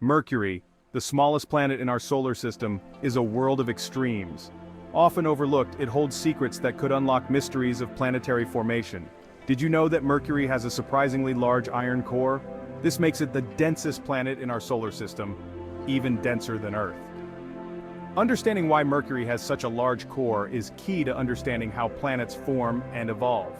Mercury, the smallest planet in our solar system, is a world of extremes. Often overlooked, it holds secrets that could unlock mysteries of planetary formation. Did you know that Mercury has a surprisingly large iron core? This makes it the densest planet in our solar system, even denser than Earth. Understanding why Mercury has such a large core is key to understanding how planets form and evolve.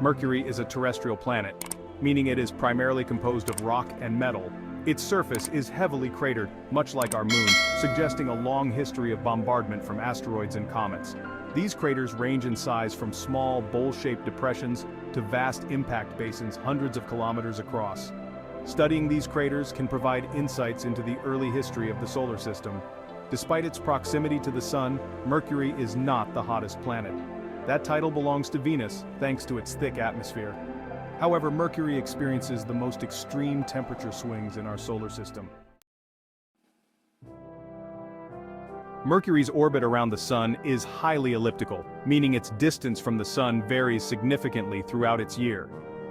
Mercury is a terrestrial planet, meaning it is primarily composed of rock and metal. Its surface is heavily cratered, much like our moon, suggesting a long history of bombardment from asteroids and comets. These craters range in size from small, bowl-shaped depressions to vast impact basins hundreds of kilometers across. Studying these craters can provide insights into the early history of the solar system. Despite its proximity to the Sun, Mercury is not the hottest planet. That title belongs to Venus, thanks to its thick atmosphere. However, Mercury experiences the most extreme temperature swings in our solar system. Mercury's orbit around the Sun is highly elliptical, meaning its distance from the Sun varies significantly throughout its year.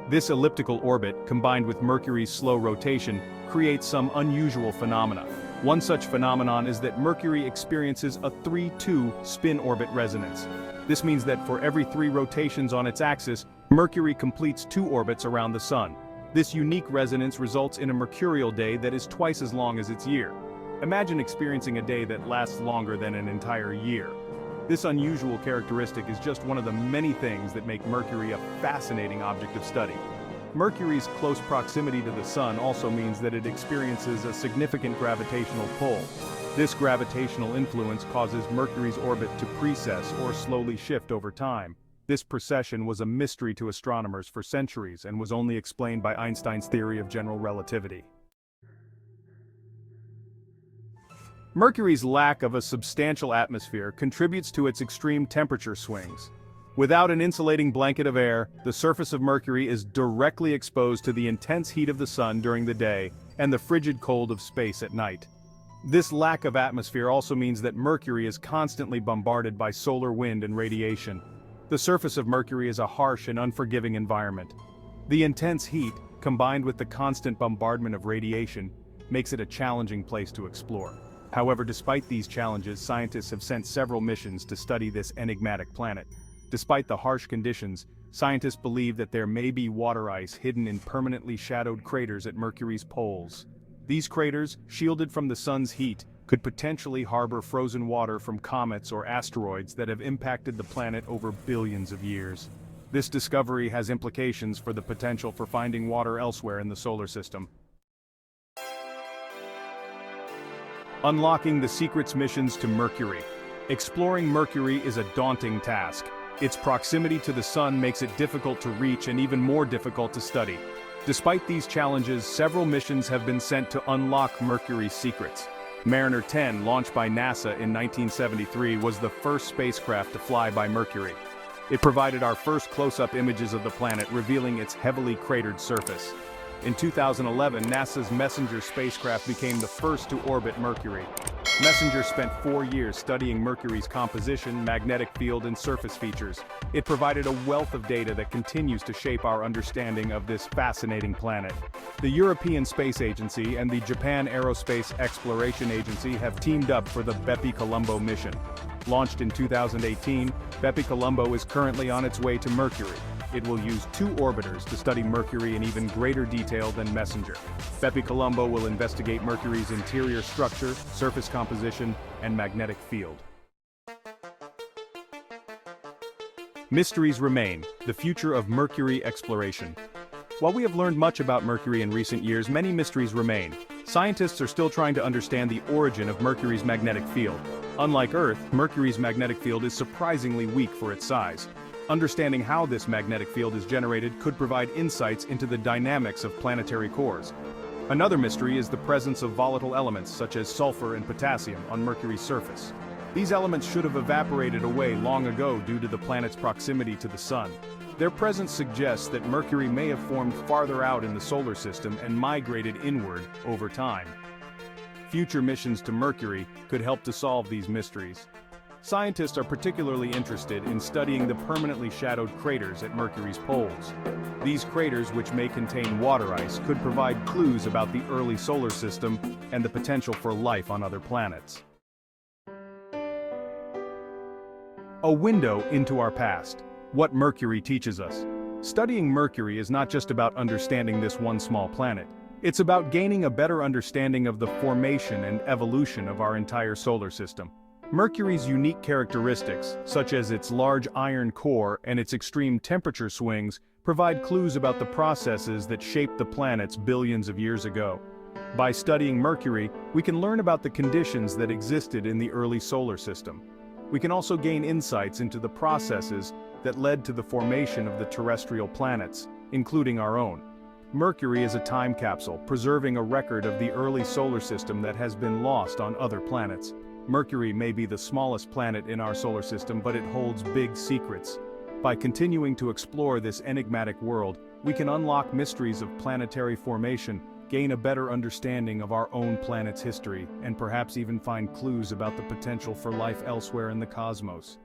This elliptical orbit, combined with Mercury's slow rotation, creates some unusual phenomena. One such phenomenon is that Mercury experiences a 3-2 spin-orbit resonance. This means that for every 3 rotations on its axis, Mercury completes 2 orbits around the Sun. This unique resonance results in a mercurial day that is twice as long as its year. Imagine experiencing a day that lasts longer than an entire year. This unusual characteristic is just one of the many things that make Mercury a fascinating object of study. Mercury's close proximity to the Sun also means that it experiences a significant gravitational pull. This gravitational influence causes Mercury's orbit to precess or slowly shift over time. This precession was a mystery to astronomers for centuries and was only explained by Einstein's theory of general relativity. Mercury's lack of a substantial atmosphere contributes to its extreme temperature swings. Without an insulating blanket of air, the surface of Mercury is directly exposed to the intense heat of the Sun during the day and the frigid cold of space at night. This lack of atmosphere also means that Mercury is constantly bombarded by solar wind and radiation. The surface of Mercury is a harsh and unforgiving environment. The intense heat, combined with the constant bombardment of radiation, makes it a challenging place to explore. However, despite these challenges, scientists have sent several missions to study this enigmatic planet. Despite the harsh conditions, scientists believe that there may be water ice hidden in permanently shadowed craters at Mercury's poles. These craters, shielded from the Sun's heat, could potentially harbor frozen water from comets or asteroids that have impacted the planet over billions of years. This discovery has implications for the potential for finding water elsewhere in the solar system. Unlocking the secrets missions to Mercury. Exploring Mercury is a daunting task. Its proximity to the Sun makes it difficult to reach and even more difficult to study. Despite these challenges, several missions have been sent to unlock Mercury's secrets. Mariner 10, launched by NASA in 1973, was the first spacecraft to fly by Mercury. It provided our first close-up images of the planet, revealing its heavily cratered surface. In 2011, NASA's Messenger spacecraft became the first to orbit Mercury. Messenger spent 4 years studying Mercury's composition, magnetic field, and surface features. It provided a wealth of data that continues to shape our understanding of this fascinating planet. The European Space Agency and the Japan Aerospace Exploration Agency have teamed up for the Bepi-Colombo mission. Launched in 2018, Bepi-Colombo is currently on its way to Mercury. It will use 2 orbiters to study Mercury in even greater detail than Messenger. Bepi-Colombo will investigate Mercury's interior structure, surface composition, and magnetic field. Mysteries remain, the future of Mercury exploration. While we have learned much about Mercury in recent years, many mysteries remain. Scientists are still trying to understand the origin of Mercury's magnetic field. Unlike Earth, Mercury's magnetic field is surprisingly weak for its size. Understanding how this magnetic field is generated could provide insights into the dynamics of planetary cores. Another mystery is the presence of volatile elements such as sulfur and potassium on Mercury's surface. These elements should have evaporated away long ago due to the planet's proximity to the Sun. Their presence suggests that Mercury may have formed farther out in the solar system and migrated inward over time. Future missions to Mercury could help to solve these mysteries. Scientists are particularly interested in studying the permanently shadowed craters at Mercury's poles. These craters, which may contain water ice, could provide clues about the early solar system and the potential for life on other planets. A window into our past. What Mercury teaches us. Studying Mercury is not just about understanding this one small planet. It's about gaining a better understanding of the formation and evolution of our entire solar system. Mercury's unique characteristics, such as its large iron core and its extreme temperature swings, provide clues about the processes that shaped the planets billions of years ago. By studying Mercury, we can learn about the conditions that existed in the early solar system. We can also gain insights into the processes that led to the formation of the terrestrial planets, including our own. Mercury is a time capsule, preserving a record of the early solar system that has been lost on other planets. Mercury may be the smallest planet in our solar system, but it holds big secrets. By continuing to explore this enigmatic world, we can unlock mysteries of planetary formation, gain a better understanding of our own planet's history, and perhaps even find clues about the potential for life elsewhere in the cosmos.